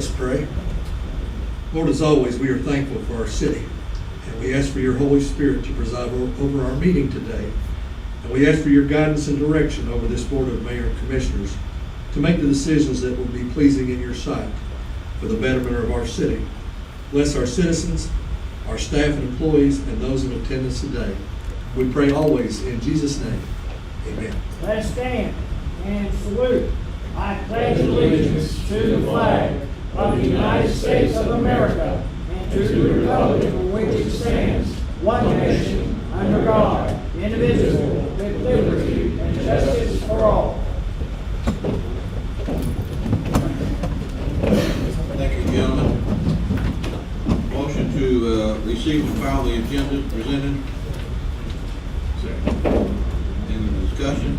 us pray. Lord, as always, we are thankful for our city, and we ask for your Holy Spirit to preside over our meeting today. And we ask for your guidance and direction over this Board of Mayor and Commissioners to make the decisions that will be pleasing in your sight for the betterment of our city. Bless our citizens, our staff and employees, and those in attendance today. We pray always in Jesus' name. Amen. Let's stand and salute. I pledge allegiance to the flag of the United States of America and to the republic for which it stands, one nation, under God, indivisible, with liberty and justice for all. Thank you, gentlemen. Motion to receive and file the agenda presented. Any discussion?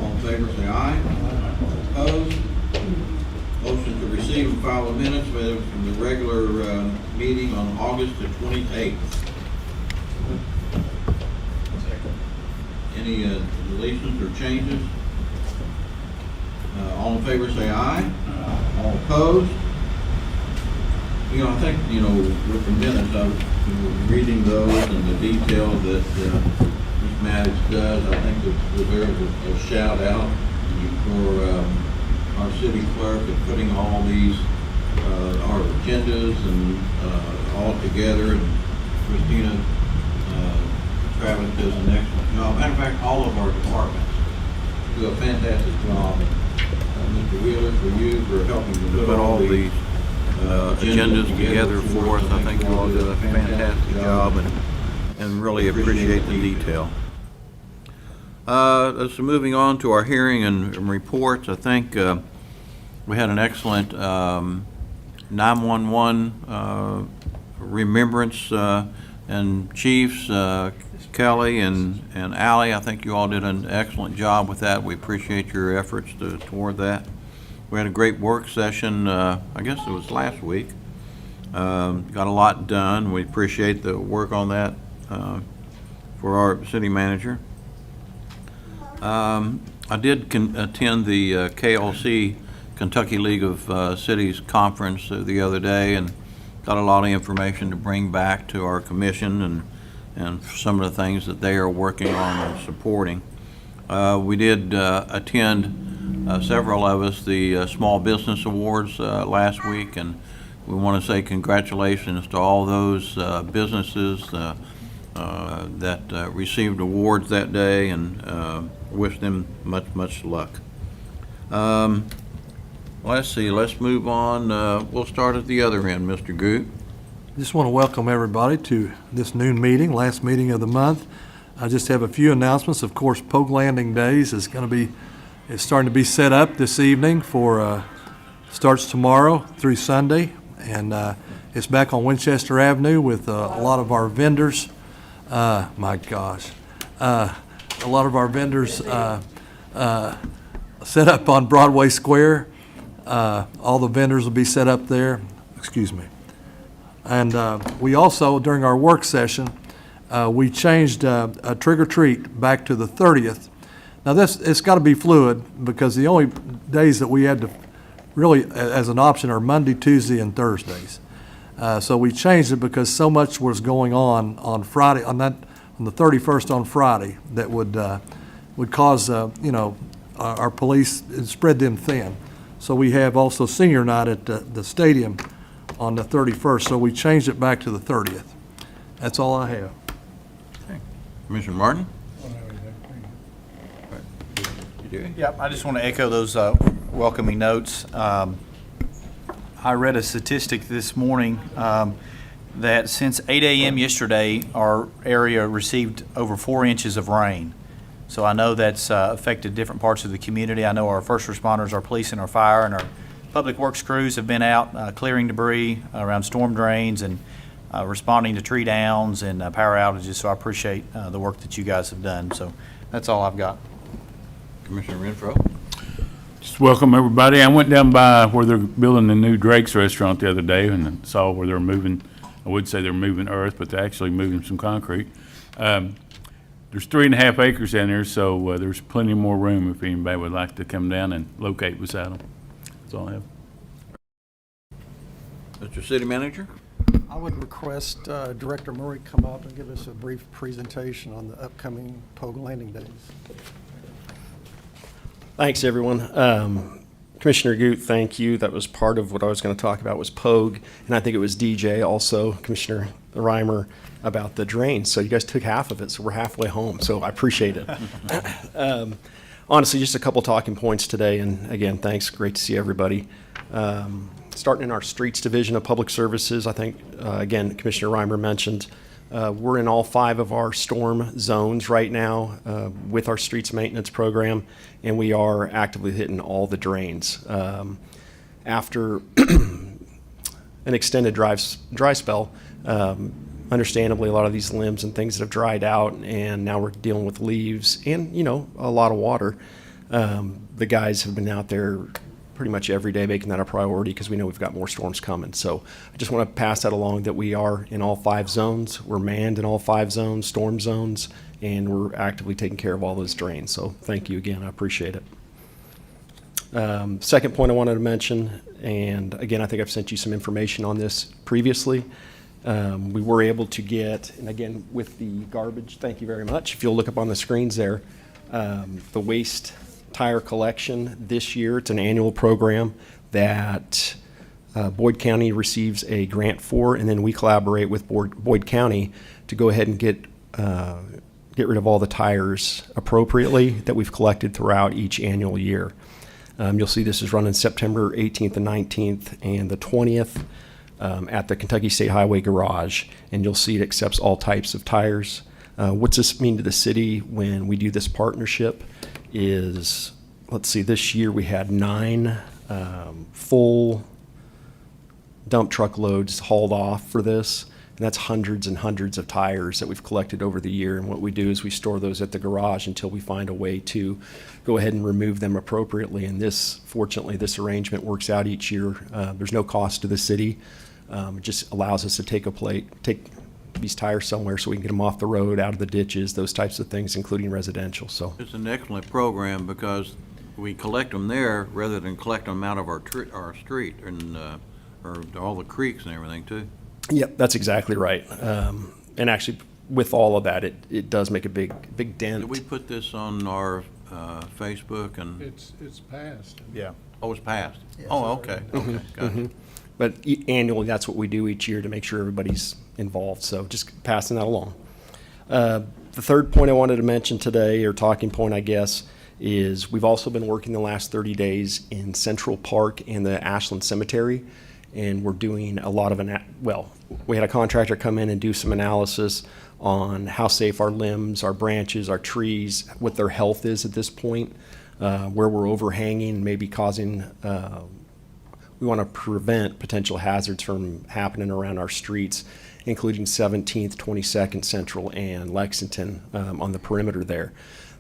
All in favor, say aye. Opposed? Motion to receive and file the minutes from the regular meeting on August the 28th. Any deletions or changes? All in favor, say aye. All opposed? I think, with the minutes, I was reading those and the detail that Ms. Maddox does. I think that there's a shout out for our city clerk of putting all these, our agendas and all together. And Christina Travis does an excellent job. Matter of fact, all of our departments do a fantastic job. Mr. Wheeler, for you for helping to put all these agendas together for us. I think you all did a fantastic job and really appreciate the detail. So moving on to our hearing and reports, I think we had an excellent 911 remembrance and Chiefs Kelly and Allie. I think you all did an excellent job with that. We appreciate your efforts toward that. We had a great work session, I guess it was last week. Got a lot done. We appreciate the work on that for our city manager. I did attend the KLC, Kentucky League of Cities Conference the other day, and got a lot of information to bring back to our commission and some of the things that they are working on and supporting. We did attend, several of us, the Small Business Awards last week, and we want to say congratulations to all those businesses that received awards that day, and wish them much luck. Let's see, let's move on. We'll start at the other end, Mr. Goot. Just want to welcome everybody to this noon meeting, last meeting of the month. I just have a few announcements. Of course, Pogue Landing Days is it's starting to be set up this evening for, starts tomorrow through Sunday, and it's back on Winchester Avenue with a lot of our vendors. My gosh. A lot of our vendors set up on Broadway Square. All the vendors will be set up there. Excuse me. And we also, during our work session, we changed a trick or treat back to the 30th. Now it's got to be fluid, because the only days that we had to really as an option are Monday, Tuesday, and Thursdays. So we changed it because so much was going on Friday, on the 31st on Friday, that would cause our police, spread them thin. So we have also senior night at the stadium on the 31st. So we changed it back to the 30th. That's all I have. Okay. Commissioner Martin? Yep, I just want to echo those welcoming notes. I read a statistic this morning that since 8 a.m. yesterday, our area received over 4 inches of rain. So I know that's affected different parts of the community. I know our first responders, our police and our fire, and our public works crews have been out clearing debris around storm drains and responding to tree downs and power outages. So I appreciate the work that you guys have done. So that's all I've got. Commissioner Renfro? Just welcome everybody. I went down by where they're building the new Drake's restaurant the other day and saw where they're moving. I would say they're moving earth, but they're actually moving some concrete. There's 3.5 acres down there, so there's plenty more room if anybody would like to come down and locate beside them. That's all I have. Mr. City Manager? I would request Director Murray come up and give us a brief presentation on the upcoming Pogue Landing Days. Thanks, everyone. Commissioner Goot, thank you. That was part of what I was going to talk about was Pogue, and I think it was DJ also, Commissioner Reimer, about the drains. So you guys took half of it, so we're halfway home, so I appreciate it. Honestly, just a couple talking points today, and again, thanks. Great to see everybody. Starting in our Streets Division of Public Services, I think, again, Commissioner Reimer mentioned, we're in all 5 of our storm zones right now with our streets maintenance program, and we are actively hitting all the drains. After an extended dry spell, understandably, a lot of these limbs and things that have dried out, and now we're dealing with leaves and, a lot of water. The guys have been out there pretty much every day making that a priority because we know we've got more storms coming. So I just want to pass that along that we are in all 5 zones. We're manned in all 5 zones, storm zones, and we're actively taking care of all those drains. So thank you again. I appreciate it. Second point I wanted to mention, and again, I think I've sent you some information on this previously. We were able to get, and again, with the garbage, thank you very much. If you'll look up on the screens there, the waste tire collection this year, it's an annual program that Boyd County receives a grant for, and then we collaborate with Boyd County to go ahead and get rid of all the tires appropriately that we've collected throughout each annual year. You'll see this is running September 18th and 19th and the 20th at the Kentucky State Highway Garage, and you'll see it accepts all types of tires. What's this mean to the city when we do this partnership is, let's see, this year we had 9 full dump truck loads hauled off for this, and that's hundreds and hundreds of tires that we've collected over the year. And what we do is we store those at the garage until we find a way to go ahead and remove them appropriately. And this, fortunately, this arrangement works out each year. There's no cost to the city. It just allows us to take these tires somewhere so we can get them off the road, out of the ditches, those types of things, including residential. So It's an excellent program because we collect them there rather than collect them out of our street and or all the creeks and everything too. Yep, that's exactly right. And actually, with all of that, it does make a big dent. Did we put this on our Facebook and? It's passed. Yeah. Oh, it's passed? Oh, okay, okay, gotcha. But annually, that's what we do each year to make sure everybody's involved. So just passing that along. The third point I wanted to mention today, or talking point, I guess, is we've also been working the last 30 days in Central Park and the Ashland Cemetery, and we're doing a lot of, we had a contractor come in and do some analysis on how safe our limbs, our branches, our trees, what their health is at this point, where we're overhanging, maybe causing, we want to prevent potential hazards from happening around our streets, including 17th, 22nd Central, and Lexington on the perimeter there.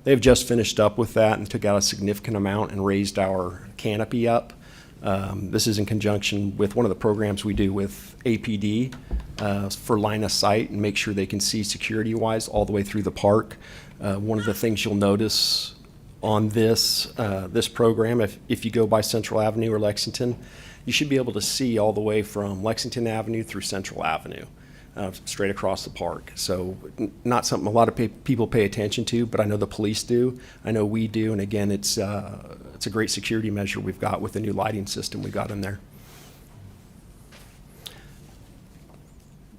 They've just finished up with that and took out a significant amount and raised our canopy up. This is in conjunction with one of the programs we do with APD for line of sight and make sure they can see security-wise all the way through the park. One of the things you'll notice on this program, if you go by Central Avenue or Lexington, you should be able to see all the way from Lexington Avenue through Central Avenue, straight across the park. So not something a lot of people pay attention to, but I know the police do. I know we do, and again, it's a great security measure we've got with the new lighting system we got in there.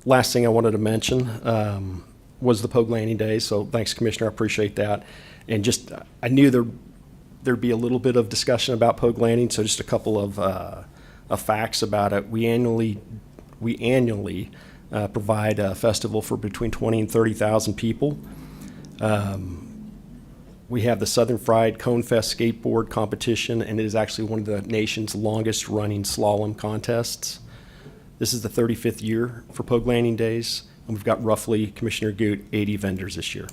Last thing I wanted to mention was the Pogue Landing Days, so thanks, Commissioner, I appreciate that. And just, I knew there'd be a little bit of discussion about Pogue Landing, so just a couple of facts about it. We annually provide a festival for between 20 and 30,000 people. We have the Southern Fried Cone Fest skateboard competition, and it is actually one of the nation's longest running slalom contests. This is the 35th year for Pogue Landing Days, and we've got roughly, Commissioner Goot, 80 vendors this year.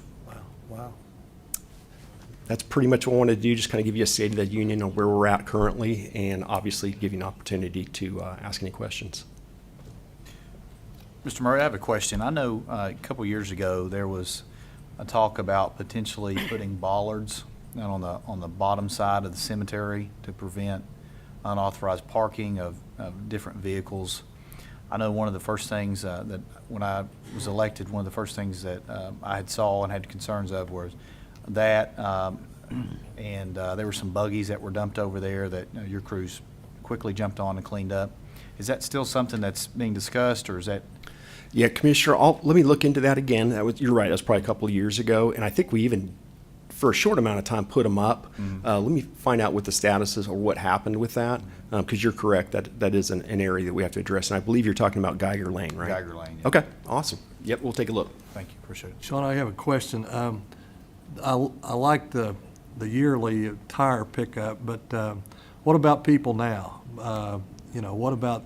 Wow. That's pretty much what I wanted to do, just kind of give you a state of the union on where we're at currently, and obviously give you an opportunity to ask any questions. Mr. Murray, I have a question. I know a couple years ago there was a talk about potentially putting bollards on the bottom side of the cemetery to prevent unauthorized parking of different vehicles. I know one of the first things that when I was elected, one of the first things that I had saw and had concerns of was that, and there were some buggies that were dumped over there that your crews quickly jumped on and cleaned up. Is that still something that's being discussed, or is that? Yeah, Commissioner, let me look into that again. You're right, that was probably a couple of years ago, and I think we even, for a short amount of time, put them up. Let me find out what the status is or what happened with that, because you're correct, that is an area that we have to address, and I believe you're talking about Geiger Lane, right? Geiger Lane, yeah. Okay, awesome. Yep, we'll take a look. Thank you, appreciate it. Sean, I have a question. I like the yearly tire pickup, but what about people now? What about,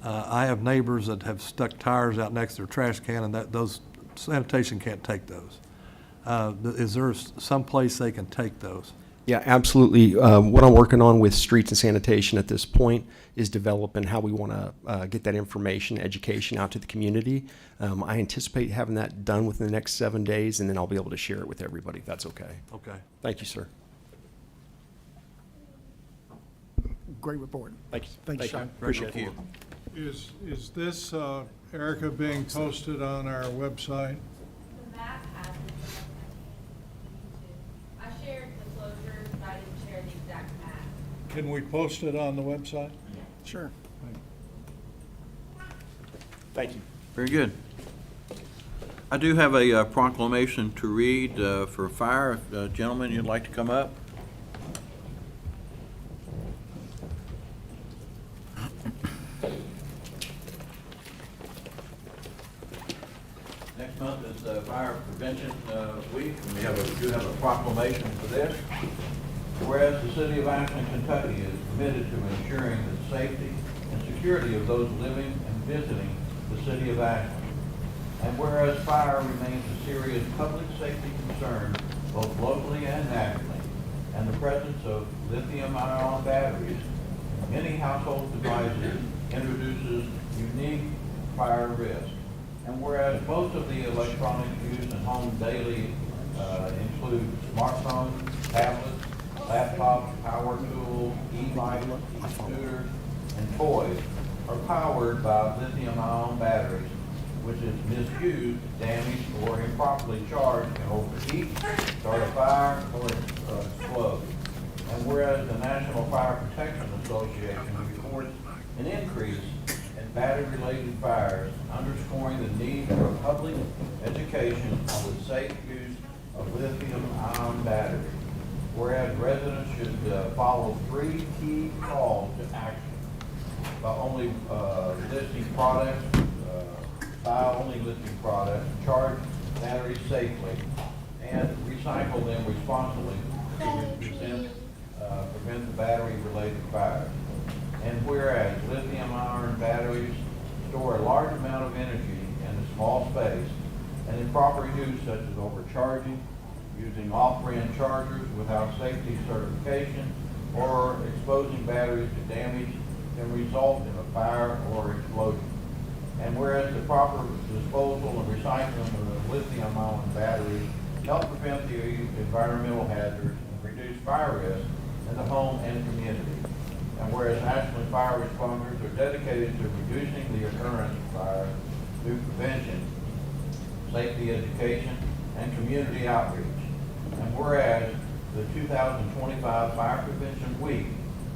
I have neighbors that have stuck tires out next to their trash can, and those sanitation can't take those. Is there some place they can take those? Yeah, absolutely. What I'm working on with streets and sanitation at this point is developing how we want to get that information, education out to the community. I anticipate having that done within the next 7 days, and then I'll be able to share it with everybody, if that's okay. Okay. Thank you, sir. Great report. Thank you. Thank you, Sean. Appreciate it. Is this, Erica, being posted on our website? The map has it, I shared the closures, but I didn't share the exact map. Can we post it on the website? Sure. Thank you. Very good. I do have a proclamation to read for fire. Gentlemen, you'd like to come up? Next month is Fire Prevention Week, and we do have a proclamation for this. Whereas the city of Ashland, Kentucky is committed to ensuring the safety and security of those living and visiting the city of Ashland. And whereas fire remains a serious public safety concern both locally and nationally, and the presence of lithium-ion batteries in many household devices introduces unique fire risk. And whereas most of the electronics used in home daily include smartphones, tablets, laptops, power tools, e-bikes, e-scooters, and toys are powered by lithium-ion batteries, which is misused, damaged, or improperly charged can overheat, start a fire, or explode. And whereas the National Fire Protection Association reports an increase in battery-related fires, underscoring the need for public education on the safe use of lithium-ion batteries. Whereas residents should follow 3 key calls to action by only listing products, buy only listing products, charge batteries safely, and recycle them responsibly to prevent the battery-related fires. And whereas lithium-ion batteries store a large amount of energy in a small space, and improper use such as overcharging, using off-brand chargers without safety certification, or exposing batteries to damage can result in a fire or explosion. And whereas the proper disposal and recycling of the lithium-ion batteries help prevent the environmental hazards and reduce fire risk in the home and community. And whereas Ashland fire responders are dedicated to reducing the occurrence of fire through prevention, safety education, and community outreach. And whereas the 2025 Fire Prevention Week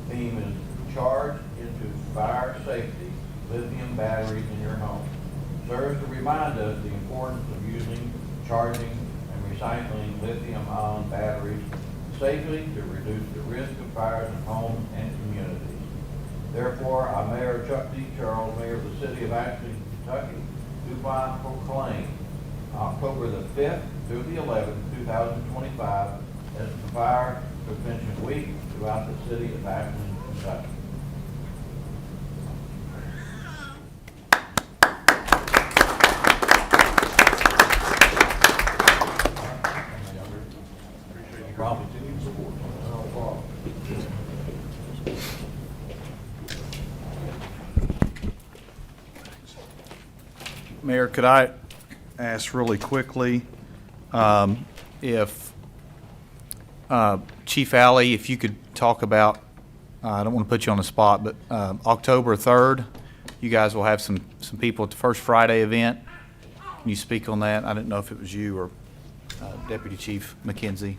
theme is Charge into Fire Safety, Lithium Batteries in Your Home, serves to remind us the importance of using, charging, and recycling lithium-ion batteries safely to reduce the risk of fires in homes and communities. Therefore, I, Mayor Chuck D. Charles, Mayor of the City of Ashland, Kentucky, do proclaim October the 5th through the 11th, 2025 as the Fire Prevention Week throughout the city of Ashland, Kentucky. Mayor, could I ask really quickly if Chief Alley, if you could talk about, I don't want to put you on the spot, but October 3rd, you guys will have some people at the First Friday event. Can you speak on that? I didn't know if it was you or Deputy Chief McKenzie.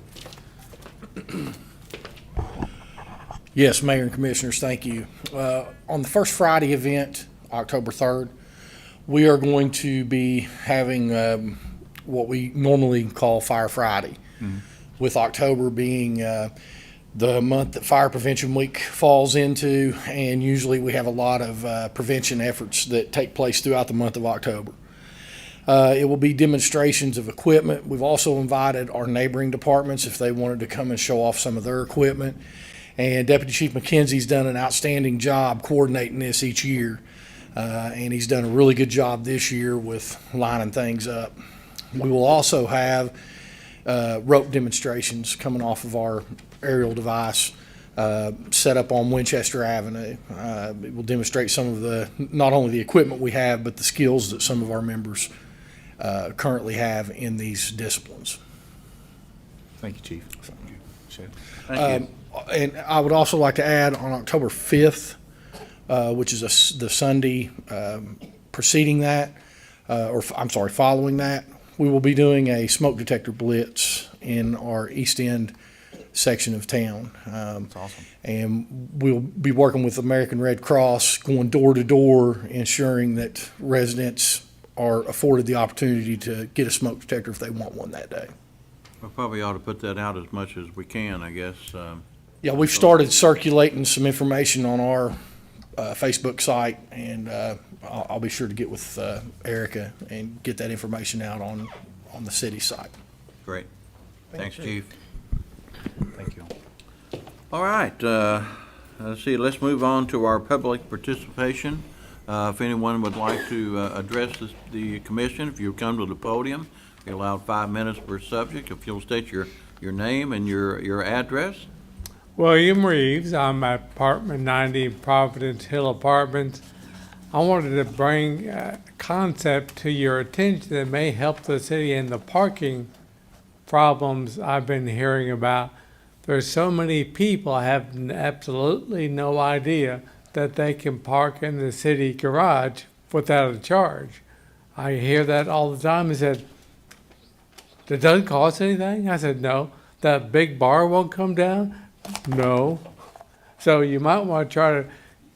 Yes, Mayor and Commissioners, thank you. On the First Friday event, October 3rd, we are going to be having what we normally call Fire Friday, with October being the month that Fire Prevention Week falls into, and usually we have a lot of prevention efforts that take place throughout the month of October. It will be demonstrations of equipment. We've also invited our neighboring departments if they wanted to come and show off some of their equipment. And Deputy Chief McKenzie's done an outstanding job coordinating this each year. And he's done a really good job this year with lining things up. We will also have rope demonstrations coming off of our aerial device set up on Winchester Avenue. It will demonstrate some of not only the equipment we have, but the skills that some of our members currently have in these disciplines. Thank you, Chief. Thank you. And I would also like to add on October 5th, which is the Sunday preceding that, following that, we will be doing a smoke detector blitz in our East End section of town. That's awesome. And we'll be working with American Red Cross, going door to door, ensuring that residents are afforded the opportunity to get a smoke detector if they want one that day. We probably ought to put that out as much as we can, I guess. Yeah, we've started circulating some information on our Facebook site, and I'll be sure to get with Erica and get that information out on the city site. Great. Thanks, Chief. Thank you. All right, let's see, let's move on to our public participation. If anyone would like to address the commission, if you'll come to the podium, you're allowed 5 minutes per subject. If you'll state your name and your address. William Reeves, I'm at apartment 90, Providence Hill Apartments. I wanted to bring a concept to your attention that may help the city in the parking problems I've been hearing about. There's so many people have absolutely no idea that they can park in the city garage without a charge. I hear that all the time. He said, "It doesn't cost anything?" I said, "No." "That big bar won't come down?" No. So you might want to try to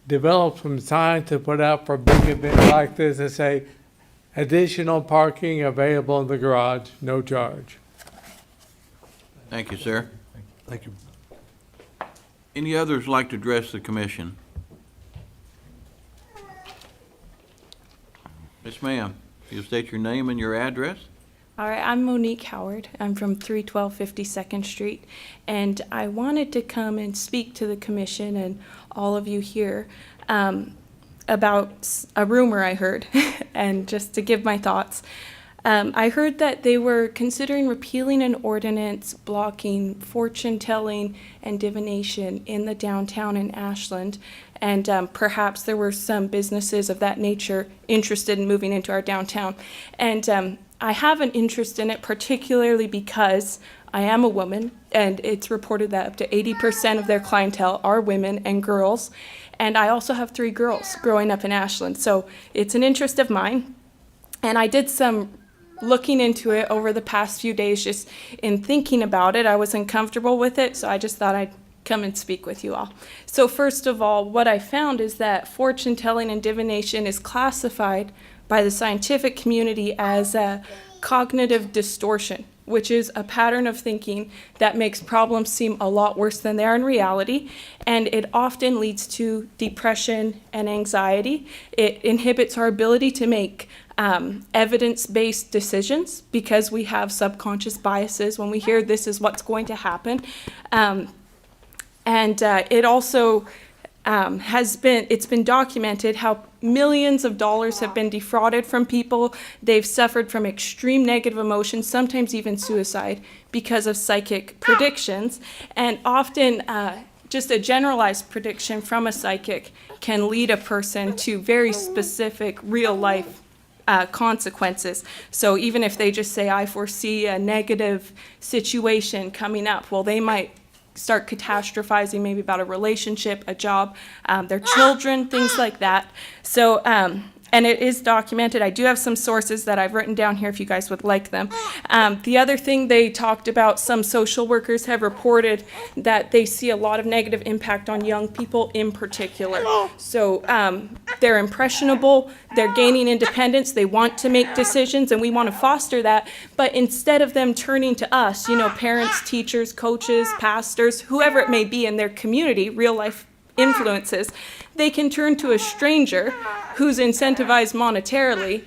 develop some signs to put out for big events like this and say, additional parking available in the garage, no charge. Thank you, sir. Thank you. Any others like to address the commission? Yes, ma'am. You'll state your name and your address. All right, I'm Monique Howard. I'm from 312 52nd Street, and I wanted to come and speak to the commission and all of you here about a rumor I heard, and just to give my thoughts. I heard that they were considering repealing an ordinance blocking fortune-telling and divination in the downtown in Ashland, and perhaps there were some businesses of that nature interested in moving into our downtown. And I have an interest in it, particularly because I am a woman, and it's reported that up to 80% of their clientele are women and girls. And I also have 3 girls growing up in Ashland, so it's an interest of mine. And I did some looking into it over the past few days, just in thinking about it. I was uncomfortable with it, so I just thought I'd come and speak with you all. So first of all, what I found is that fortune telling and divination is classified by the scientific community as a cognitive distortion, which is a pattern of thinking that makes problems seem a lot worse than they are in reality, and it often leads to depression and anxiety. It inhibits our ability to make evidence-based decisions because we have subconscious biases when we hear this is what's going to happen. It also it's been documented how millions of dollars have been defrauded from people. They've suffered from extreme negative emotions, sometimes even suicide, because of psychic predictions. And often, just a generalized prediction from a psychic can lead a person to very specific real-life consequences. So even if they just say, I foresee a negative situation coming up, well, they might start catastrophizing maybe about a relationship, a job, their children, things like that. So, and it is documented. I do have some sources that I've written down here if you guys would like them. The other thing they talked about, some social workers have reported that they see a lot of negative impact on young people in particular. So they're impressionable, they're gaining independence, they want to make decisions, and we want to foster that. But instead of them turning to us, parents, teachers, coaches, pastors, whoever it may be in their community, real life influences, they can turn to a stranger who's incentivized monetarily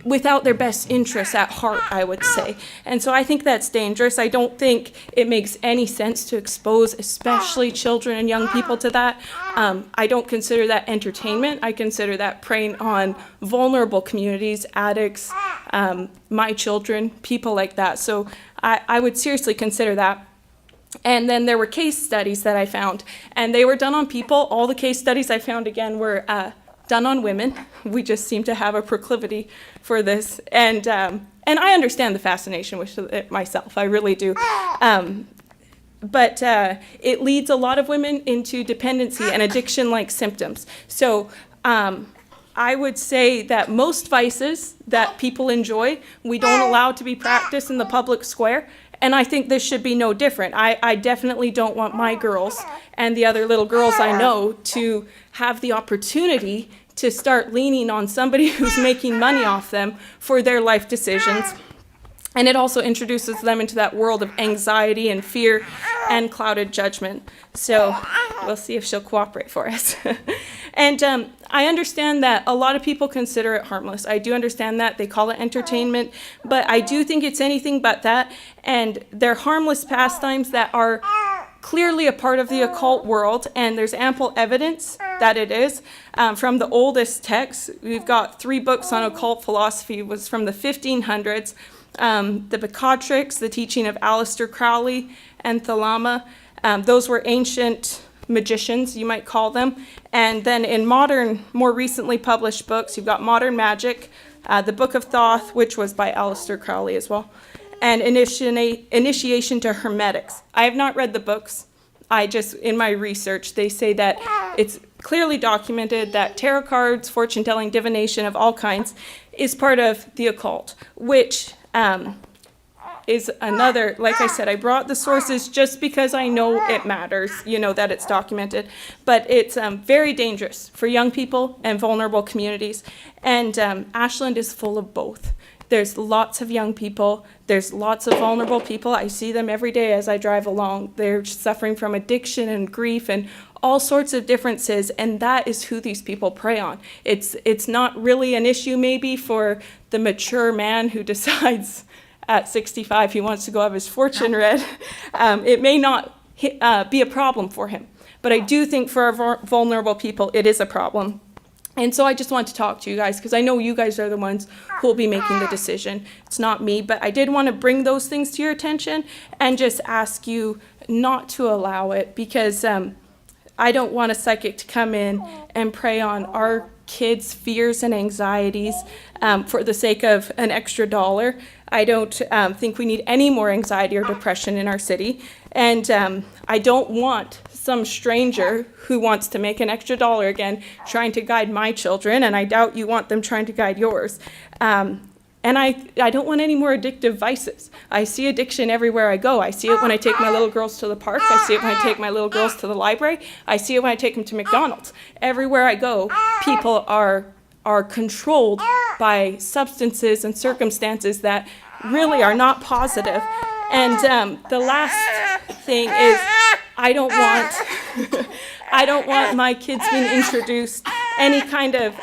without their best interests at heart, I would say. And so I think that's dangerous. I don't think it makes any sense to expose especially children and young people to that. I don't consider that entertainment. I consider that preying on vulnerable communities, addicts, my children, people like that. So I would seriously consider that. And then there were case studies that I found, and they were done on people. All the case studies I found, again, were done on women. We just seem to have a proclivity for this. And I understand the fascination with it myself. I really do. But it leads a lot of women into dependency and addiction-like symptoms. So I would say that most vices that people enjoy, we don't allow to be practiced in the public square. And I think this should be no different. I definitely don't want my girls and the other little girls I know to have the opportunity to start leaning on somebody who's making money off them for their life decisions. And it also introduces them into that world of anxiety and fear and clouded judgment. So we'll see if she'll cooperate for us. And I understand that a lot of people consider it harmless. I do understand that. They call it entertainment. But I do think it's anything but that. And they're harmless pastimes that are clearly a part of the occult world, and there's ample evidence that it is. From the oldest texts, we've got 3 books on occult philosophy. It was from the 1500s. The Becatrix, the teaching of Aleister Crowley and Thelema. Those were ancient magicians, you might call them. And then in modern, more recently published books, you've got Modern Magic, the Book of Thoth, which was by Aleister Crowley as well, and Initiation to Hermetics. I have not read the books. In my research, they say that it's clearly documented that tarot cards, fortune telling, divination of all kinds is part of the occult, which is another, like I said, I brought the sources just because I know it matters, that it's documented. But it's very dangerous for young people and vulnerable communities. And Ashland is full of both. There's lots of young people. There's lots of vulnerable people. I see them every day as I drive along. They're suffering from addiction and grief and all sorts of differences, and that is who these people prey on. It's not really an issue maybe for the mature man who decides at 65 he wants to go have his fortune read. It may not be a problem for him, but I do think for our vulnerable people it is a problem. And so I just want to talk to you guys because I know you guys are the ones who will be making the decision. It's not me, but I did want to bring those things to your attention and just ask you not to allow it, because I don't want a psychic to come in and prey on our kids' fears and anxieties for the sake of an extra dollar. I don't think we need any more anxiety or depression in our city. And I don't want some stranger who wants to make an extra dollar again trying to guide my children, and I doubt you want them trying to guide yours. And I don't want any more addictive vices. I see addiction everywhere I go. I see it when I take my little girls to the park. I see it when I take my little girls to the library. I see it when I take them to McDonald's. Everywhere I go, people are controlled by substances and circumstances that really are not positive. And the last thing is, I don't want my kids being introduced any kind of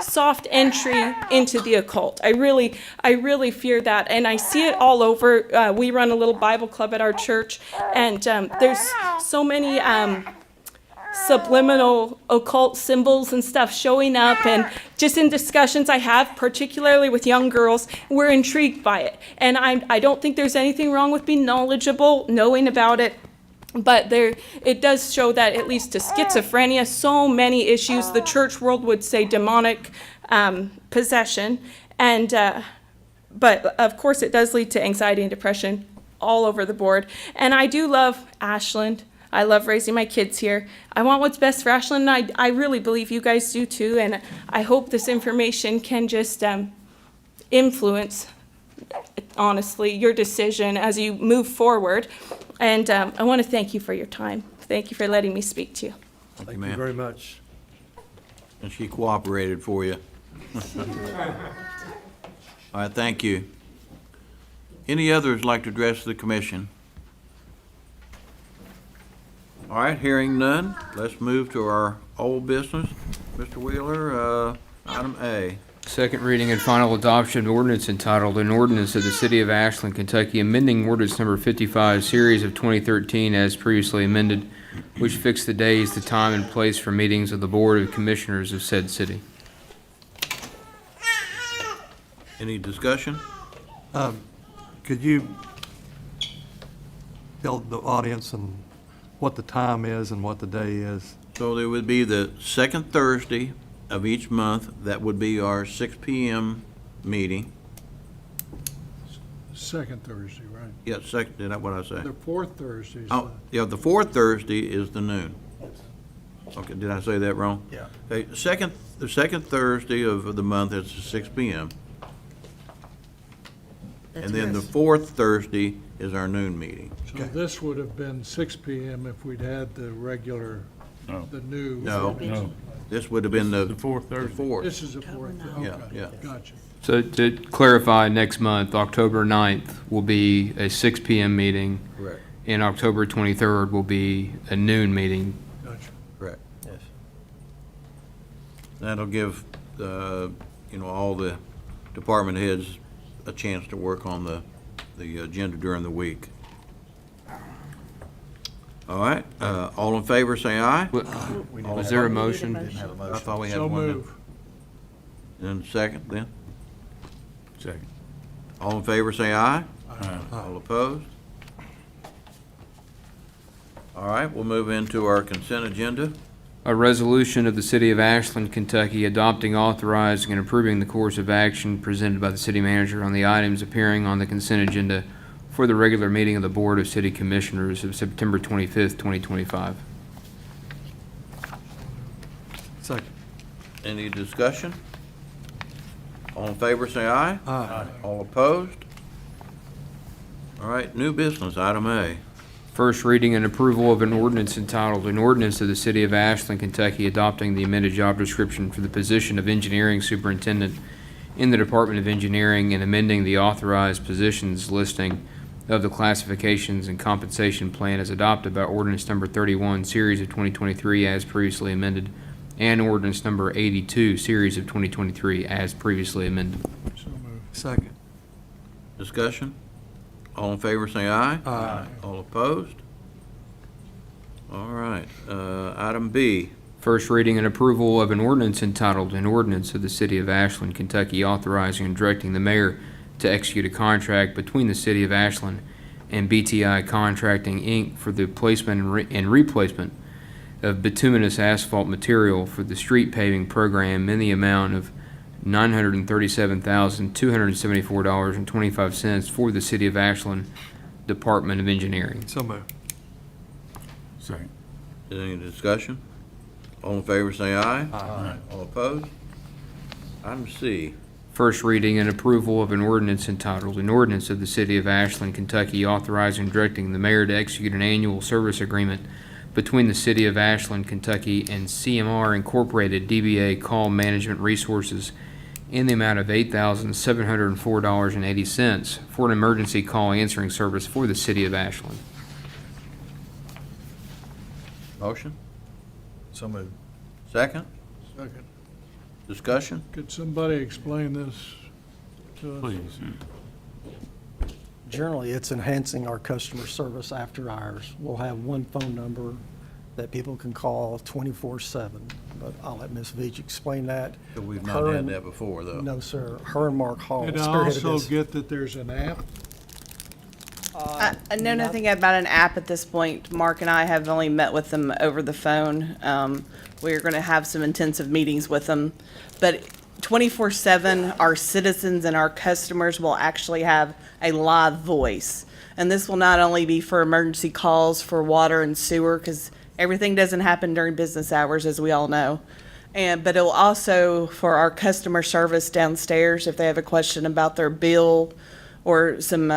soft entry into the occult. I really fear that, and I see it all over. We run a little Bible club at our church, and there's so many subliminal occult symbols and stuff showing up, and just in discussions I have, particularly with young girls, we're intrigued by it. And I don't think there's anything wrong with being knowledgeable, knowing about it. But it does show that, at least to schizophrenia, so many issues, the church world would say demonic possession. And but of course it does lead to anxiety and depression. all over the board. And I do love Ashland. I love raising my kids here. I want what's best for Ashland, and I really believe you guys do too. And I hope this information can just influence, honestly, your decision as you move forward. And I want to thank you for your time. Thank you for letting me speak to you. Thank you, Thank you ma'am. very much. And she cooperated for you. All right, thank you. Any others like to address the commission? All right, hearing none, let's move to our old business. Mr. Wheeler, item A. Second reading and final adoption of ordinance entitled, An Ordinance of the City of Ashland, Kentucky, amending ordinance number 55, series of 2013 as previously amended, which fixed the days, the time, and place for meetings of the Board of Commissioners of said city. Any discussion? Could you tell the audience and what the time is and what the day is? So there would be the second Thursday of each month. That would be our 6 p.m. meeting. Second Thursday, right? Yeah, second, is that what I say? The fourth Thursday is Oh, yeah, the fourth Thursday is the noon. Okay, did I say that wrong? Yeah. Okay, the second Thursday of the month is 6 p.m. And then the fourth Thursday is our noon meeting. So this would have been 6 p.m. if we'd had the regular, No. the new. No. No, This would have been the the fourth the Thursday. fourth. This is the fourth, Yeah, okay, yeah. gotcha. So to clarify, next month, October 9th, will be a 6 p.m. meeting, Correct, and October 23rd will be a noon meeting. Gotcha. correct. That'll give, all the department heads a chance to work on the agenda during the week. All right, all in favor, say aye. Was there a motion? I thought we had So one. move. And second, then? Second. All in favor, say aye. Aye. All opposed? All right, we'll move into our consent agenda. A resolution of the City of Ashland, Kentucky, adopting, authorizing, and approving the course of action presented by the city manager on the items appearing on the consent agenda for the regular meeting of the Board of City Commissioners of September 25th, 2025. Second. Any discussion? All in favor, say aye. Aye. All opposed? All right, new business, item A. First reading and approval of an ordinance entitled, An Ordinance of the City of Ashland, Kentucky, adopting the amended job description for the position of engineering superintendent in the Department of Engineering and amending the authorized positions listing of the classifications and compensation plan as adopted by ordinance number 31, series of 2023 as previously amended, and ordinance number 82, series of 2023 as previously amended. So move. Second. Discussion? All in favor, say aye. Aye. All opposed? All right, item B. First reading and approval of an ordinance entitled, An Ordinance of the City of Ashland, Kentucky, authorizing and directing the mayor to execute a contract between the City of Ashland and BTI Contracting, Inc. for the placement and replacement of bituminous asphalt material for the street paving program in the amount of $937,274.25 for the City of Ashland Department of Engineering. So moved. Second. Is there any discussion? All in favor, say aye. Aye. All opposed? Item C. First reading and approval of an ordinance entitled, An Ordinance of the City of Ashland, Kentucky, authorizing and directing the mayor to execute an annual service agreement between the City of Ashland, Kentucky and CMR Incorporated DBA Call Management Resources in the amount of $8,704.80 for an emergency call answering service for the City of Ashland. Motion? So moved. Second? Second. Discussion? Could somebody explain this to us? Please. Generally, it's enhancing our customer service after hours. We'll have one phone number that people can call 24/7, but I'll let Ms. Veach explain that. But we've not Her had and- that before, though. No, sir. Her and Mark Hall And I spearheaded also this. get that there's an app. I know nothing about an app at this point. Mark and I have only met with them over the phone. We're going to have some intensive meetings with them. But 24/7, our citizens and our customers will actually have a live voice. And this will not only be for emergency calls for water and sewer, because everything doesn't happen during business hours, as we all know. But it'll also for our customer service downstairs, if they have a question about their bill or some,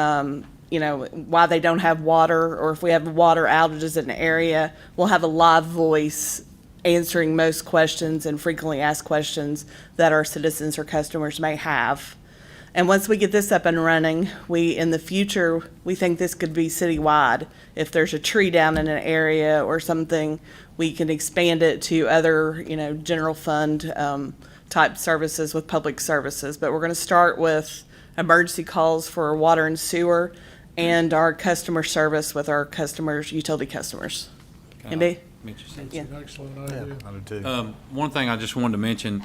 why they don't have water, or if we have water outages in an area, we'll have a live voice answering most questions and frequently asked questions that our citizens or customers may have. And once we get this up and running, in the future, we think this could be citywide. If there's a tree down in an area or something, we can expand it to other, general fund type services with public services. But we're going to start with emergency calls for water and sewer and our customer service with our customers, utility customers. MB? Yeah. Excellent idea. One thing I just wanted to mention,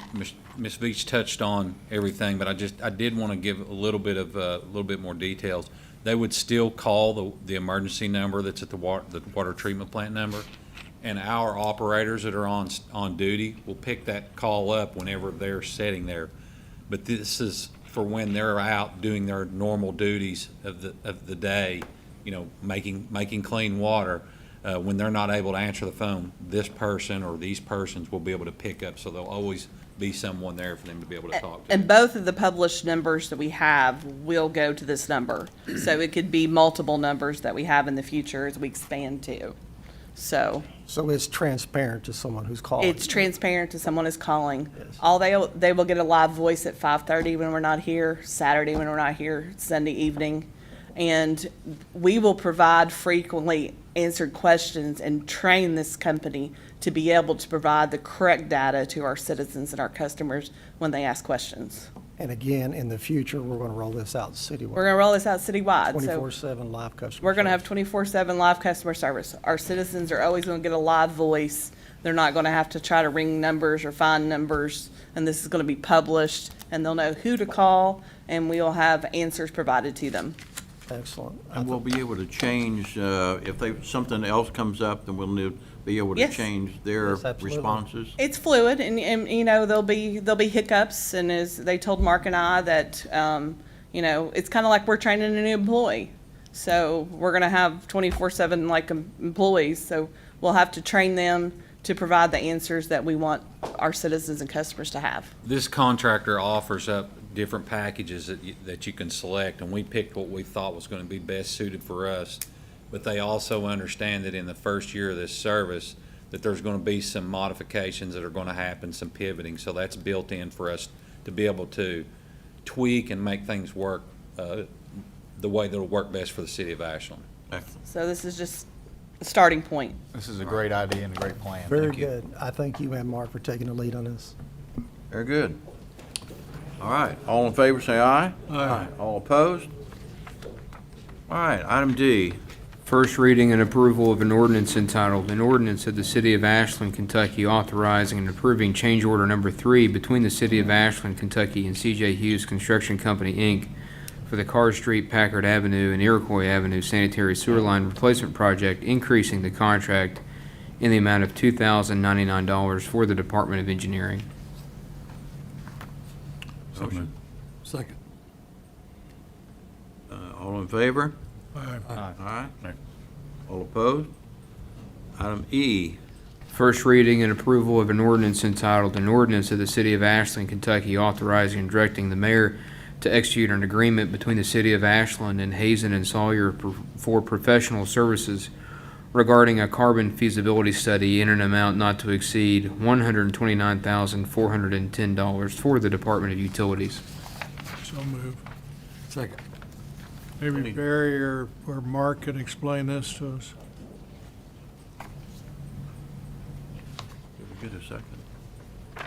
Ms. Veach touched on everything, but I did want to give a little bit more details. They would still call the emergency number that's at the water treatment plant number, and our operators that are on duty will pick that call up whenever they're sitting there. But this is for when they're out doing their normal duties of the day, making clean water. When they're not able to answer the phone, this person or these persons will be able to pick up, so there'll always be someone there for them to be able to talk to. And both of the published numbers that we have will go to this number. So it could be multiple numbers that we have in the future as we expand to. So it's transparent to someone who's calling? it's transparent to someone who's calling. Yes. They will get a live voice at 5:30 when we're not here, Saturday when we're not here, Sunday evening. And we will provide frequently answered questions and train this company to be able to provide the correct data to our citizens and our customers when they ask questions. And again, in the future, we're going to roll this out citywide. We're going to roll this out citywide. So 24/7 live customer we're going to have service. 24/7 live customer service. Our citizens are always going to get a live voice. They're not going to have to try to ring numbers or find numbers, and this is going to be published, and they'll know who to call, and we'll have answers provided to them. Excellent. And we'll be able to change, if something else comes up, then we'll be able to Yes. change their Yes, absolutely. responses. It's fluid, and there'll be hiccups, and as they told Mark and I that it's kind of like we're training a new employee. So we're going to have 24/7 like employees. So we'll have to train them to provide the answers that we want our citizens and customers to have. This contractor offers up different packages that you can select, and we picked what we thought was going to be best suited for us. But they also understand that in the first year of this service, that there's going to be some modifications that are going to happen, some pivoting. So that's built in for us to be able to tweak and make things work the way that'll work best for the city of Ashland. Excellent. So this is just a starting point. This is a great idea and a great plan. Very Thank you. good. I thank you and Mark for taking the lead on this. Very good. All right, all in favor, say aye. Aye. All opposed? All right, item D. First reading and approval of an ordinance entitled, "An Ordinance of the City of Ashland, Kentucky authorizing and approving change order number 3 between the City of Ashland, Kentucky and C.J. Hughes Construction Company, Inc. for the Carr Street, Packard Avenue, and Iroquois Avenue sanitary sewer line replacement project, increasing the contract in the amount of $2,099 for the Department of Engineering." So moved. Second. All in favor? Aye. Aye. Aye. All opposed? Item E. First reading and approval of an ordinance entitled, "An Ordinance of the City of Ashland, Kentucky authorizing and directing the mayor to execute an agreement between the City of Ashland and Hazen and Sawyer for professional services regarding a carbon feasibility study in an amount not to exceed $129,410 for the Department of Utilities." So move. Second. Maybe Barry or Mark can explain this to us. Did we get a second? I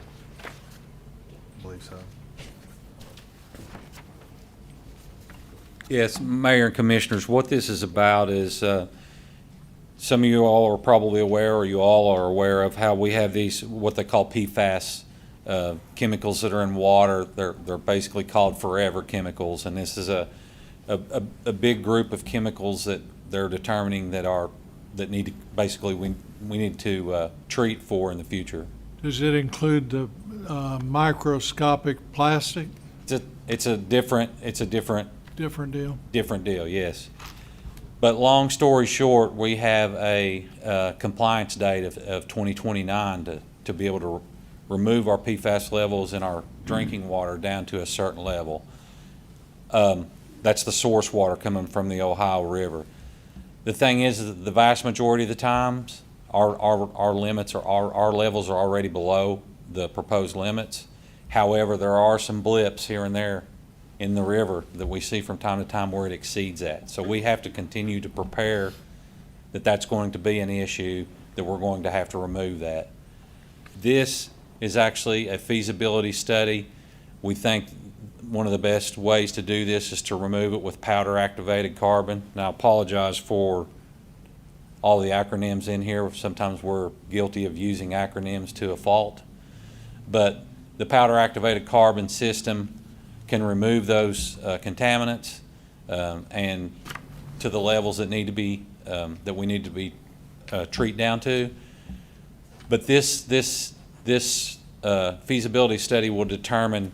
believe so. Yes, Mayor and Commissioners, what this is about is, some of you all are probably aware, or you all are aware of how we have these, what they call PFAS chemicals that are in water. They're basically called forever chemicals, and this is a big group of chemicals that they're determining that need to, basically we need to treat for in the future. Does it include the microscopic plastic? It's a different Different deal? different deal, yes. But long story short, we have a compliance date of 2029 to be able to remove our PFAS levels in our drinking water down to a certain level. That's the source water coming from the Ohio River. The thing is that the vast majority of the times, our limits are, our levels are already below the proposed limits. However, there are some blips here and there in the river that we see from time to time where it exceeds that. So we have to continue to prepare that that's going to be an issue, that we're going to have to remove that. This is actually a feasibility study. We think one of the best ways to do this is to remove it with powder activated carbon. Now, I apologize for all the acronyms in here. Sometimes we're guilty of using acronyms to a fault. But the powder activated carbon system can remove those contaminants and to the levels that need to be that we need to be treat down to. But this feasibility study will determine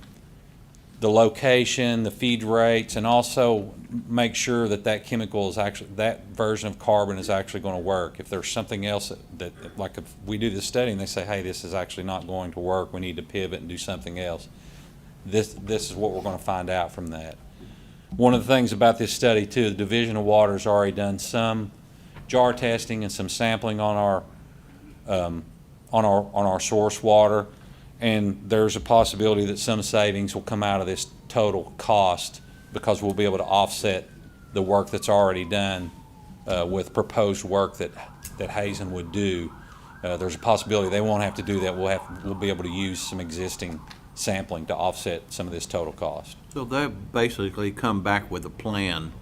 the location, the feed rates, and also make sure that that chemical is actually, that version of carbon is actually going to work. If there's something else that, like if we do this study and they say, hey, this is actually not going to work, we need to pivot and do something else. This is what we're going to find out from that. One of the things about this study too, the Division of Water has already done some jar testing and some sampling on our source water, and there's a possibility that some savings will come out of this total cost because we'll be able to offset the work that's already done with proposed work that Hazen would do. There's a possibility they won't have to do that. We'll be able to use some existing sampling to offset some of this total cost. So they basically come back with a plan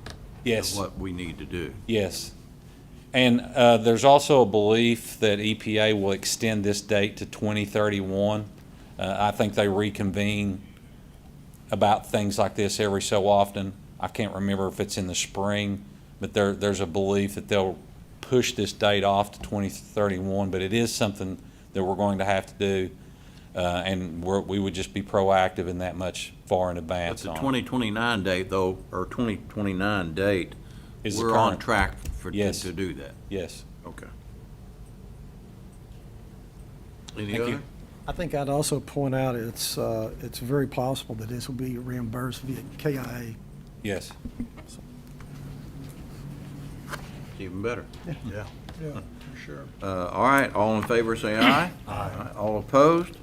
Yes. of what we need to do. Yes. And there's also a belief that EPA will extend this date to 2031. I think they reconvene about things like this every so often. I can't remember if it's in the spring, but there's a belief that they'll push this date off to 2031, but it is something that we're going to have to do, and we would just be proactive in that much far in But advance. the on it. 2029 date though, or 2029 date, Is the we're on current. track Yes. to do that. Yes. Okay. Any Thank other? you. I think I'd also point out it's very possible that this will be reimbursed via KIA. Yes. Even better. Yeah, for sure. All right, all in favor say aye. Aye. All opposed?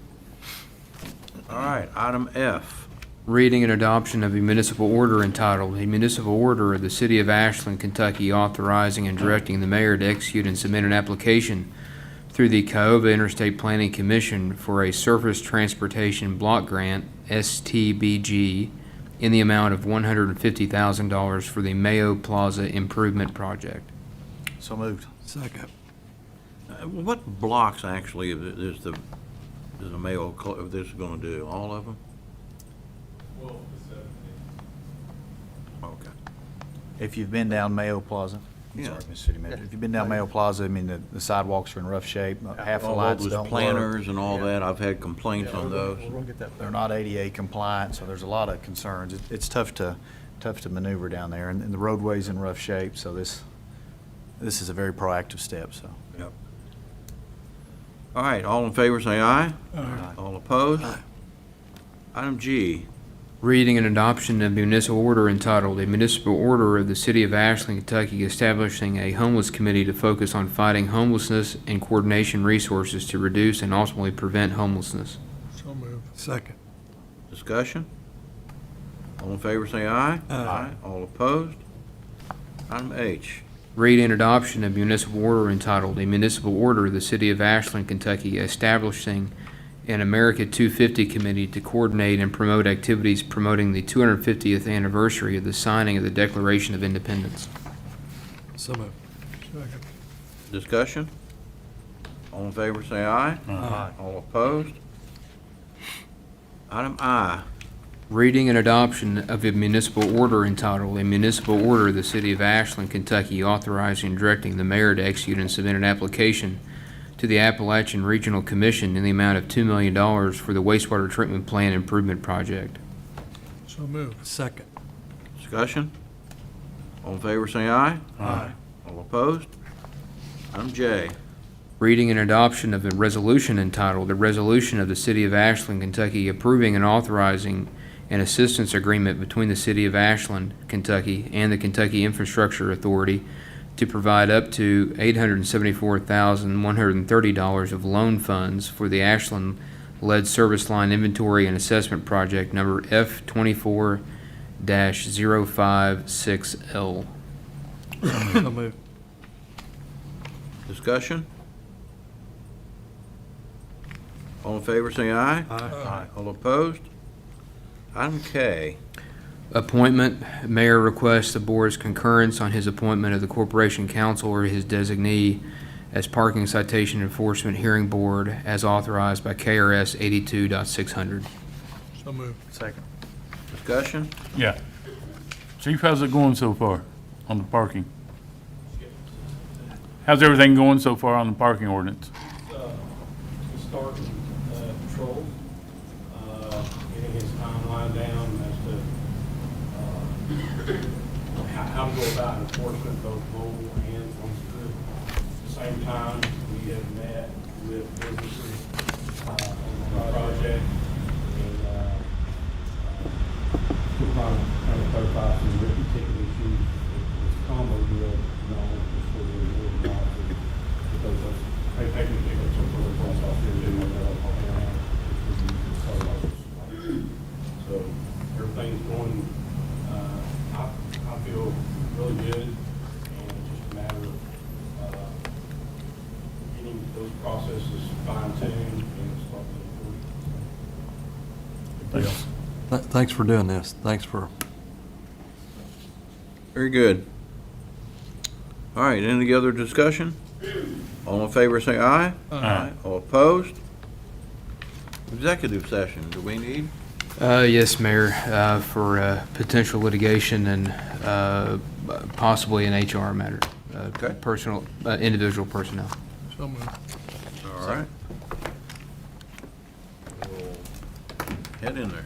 All right, item F. Reading and adoption of a municipal order entitled, "A Municipal Order of the City of Ashland, Kentucky authorizing and directing the mayor to execute and submit an application through the Cuyahoga Interstate Planning Commission for a Surface Transportation Block Grant, STBG, in the amount of $150,000 for the Mayo Plaza Improvement Project." So moved. Second. What blocks actually is the Mayo, this is gonna do? All of them? Okay. If you've been down Mayo Plaza, Yeah. sorry, Mr. City Manager, if you've been down Mayo Plaza, I mean, the sidewalks are in rough shape, half the All lights those don't work. planters and all that, I've had complaints on those. They're not ADA compliant, so there's a lot of concerns. It's tough to maneuver down there, and the roadway's in rough shape, so this is a very proactive step, so. Yep. All right, all in favor say aye. Aye. All opposed? Item G. Reading and adoption of municipal order entitled, "A Municipal Order of the City of Ashland, Kentucky establishing a homeless committee to focus on fighting homelessness and coordination resources to reduce and ultimately prevent homelessness." So moved. Second. Discussion? All in favor say aye. Aye. All opposed? Item H. Reading and adoption of municipal order entitled, "A Municipal Order of the City of Ashland, Kentucky establishing an America 250 committee to coordinate and promote activities promoting the 250th anniversary of the signing of the Declaration of Independence." So moved. Second. Discussion? All in favor say aye. Aye. All opposed? Item I. Reading and adoption of a municipal order entitled, "A Municipal Order of the City of Ashland, Kentucky authorizing and directing the mayor to execute and submit an application to the Appalachian Regional Commission in the amount of $2 million for the wastewater treatment plant improvement project. So moved. Second. Discussion? All in favor, say aye. Aye. All opposed? Item J. Reading and adoption of a resolution entitled, "A Resolution of the City of Ashland, Kentucky approving and authorizing an assistance agreement between the City of Ashland, Kentucky and the Kentucky Infrastructure Authority to provide up to $874,130 of loan funds for the Ashland Lead Service Line Inventory and Assessment Project number F24-056L." So moved. Discussion? All in favor, say aye. Aye. All opposed? Item K. Appointment. Mayor requests the board's concurrence on his appointment of the Corporation Counsel or his designee as Parking Citation Enforcement Hearing Board as authorized by KRS 82.600. So moved. Second. Discussion? Yeah. Chief, how's it going so far on the parking? How's everything going so far on the parking ordinance? Starting patrol, getting his timeline down as to how to go about enforcement, both mobile and on foot. At the same time, we have met with businesses on the project, and we're trying to clarify some written ticket issues. It's a combo deal, before the officer, because those paper tickets are really close off here, doing what they're so everything's going, I feel really good, and it's just a matter of getting those processes fine-tuned and starting to improve. Thanks for doing this. Thanks for, Very good. All right, any other discussion? All in favor, say aye. Aye. All opposed? Executive session, do we need? Yes, Mayor, for potential litigation and possibly an HR matter. Okay. Personal, individual personnel. So moved. All right. We'll head in there.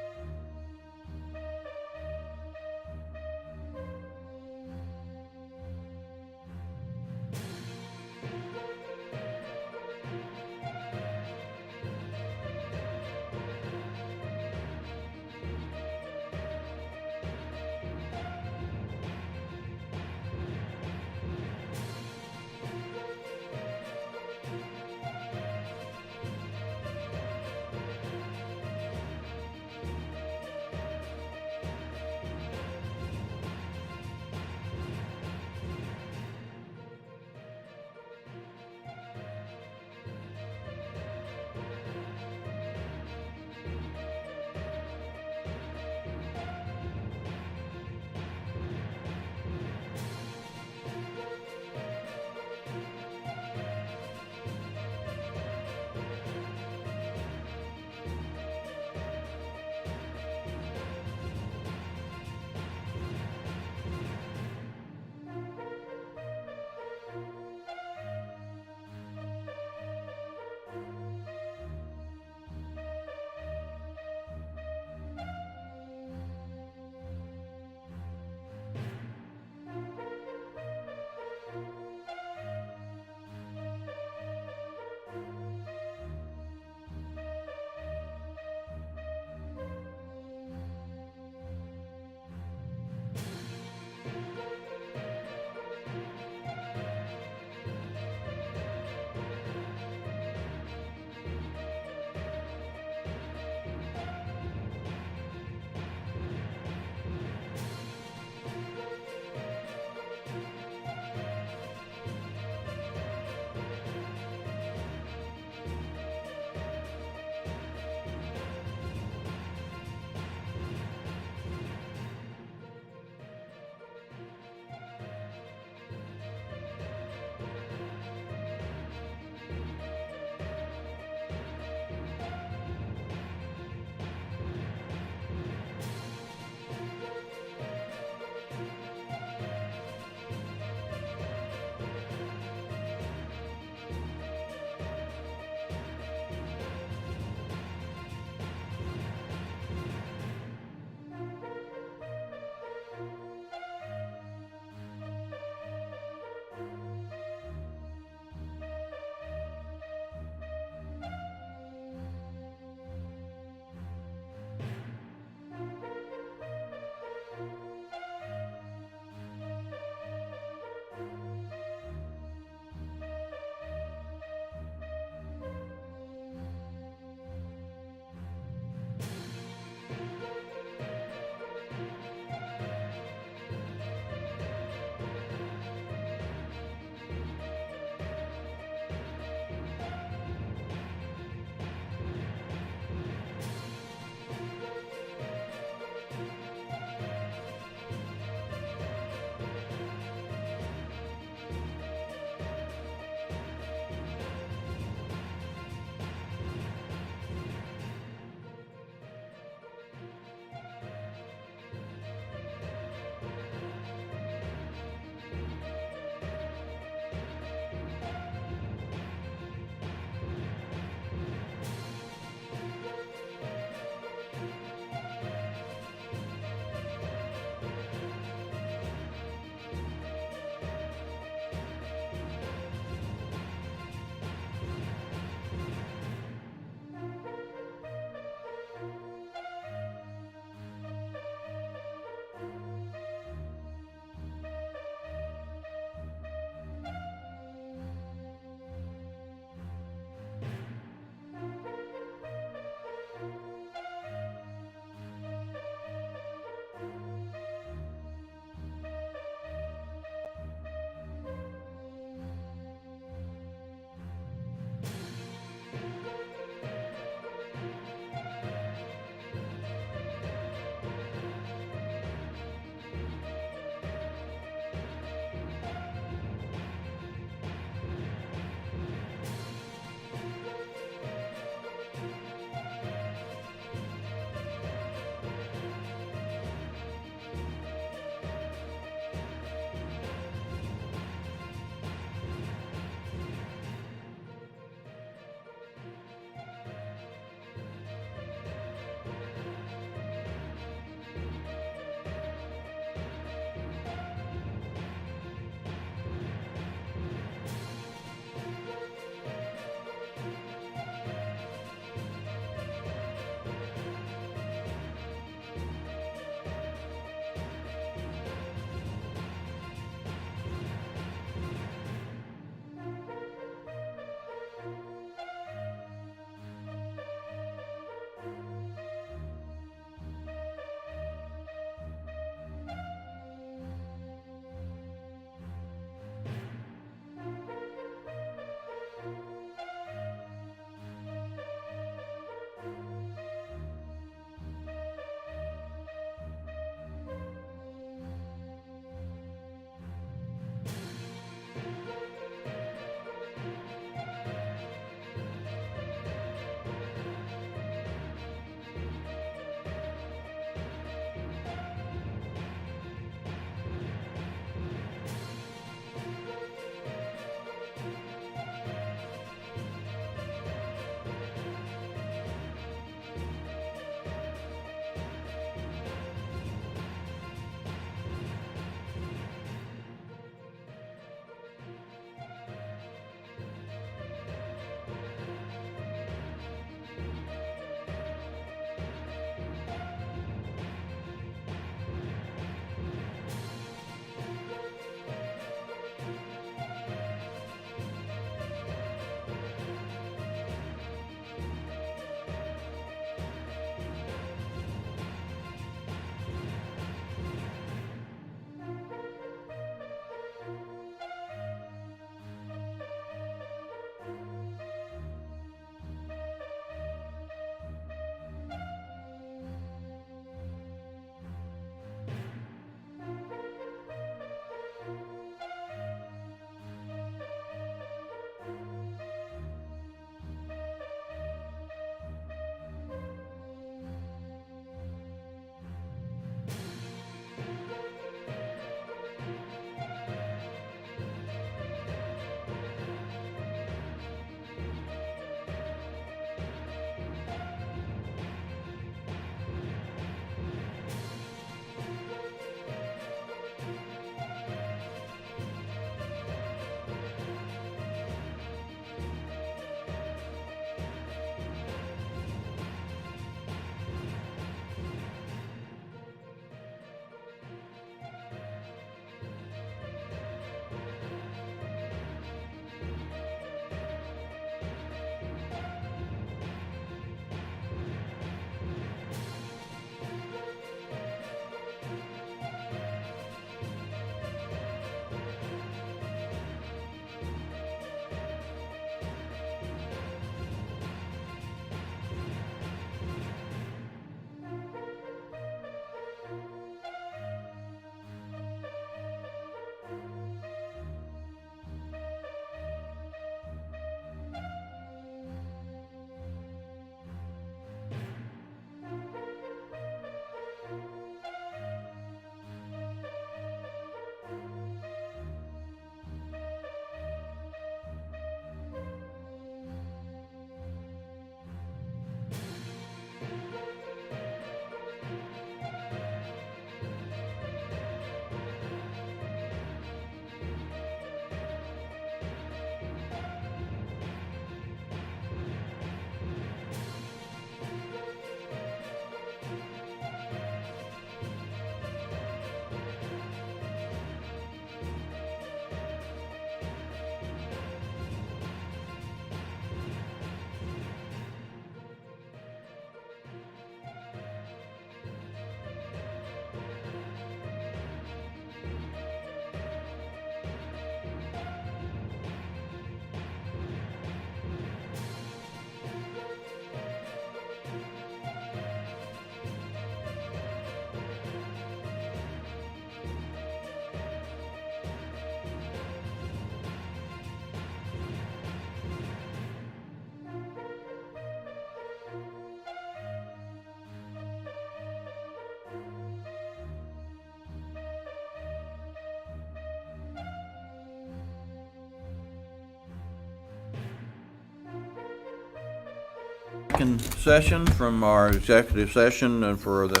second session from our executive session for the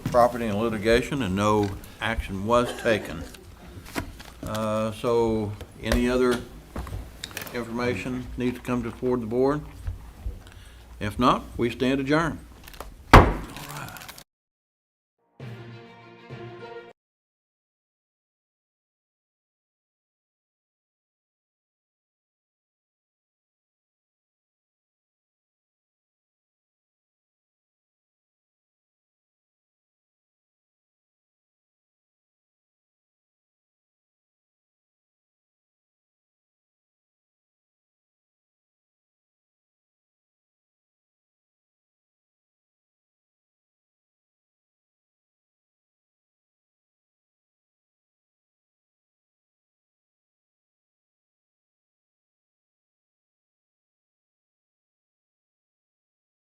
property and litigation, and no action was taken. So any other information needs to come before the board? If not, we stand adjourned.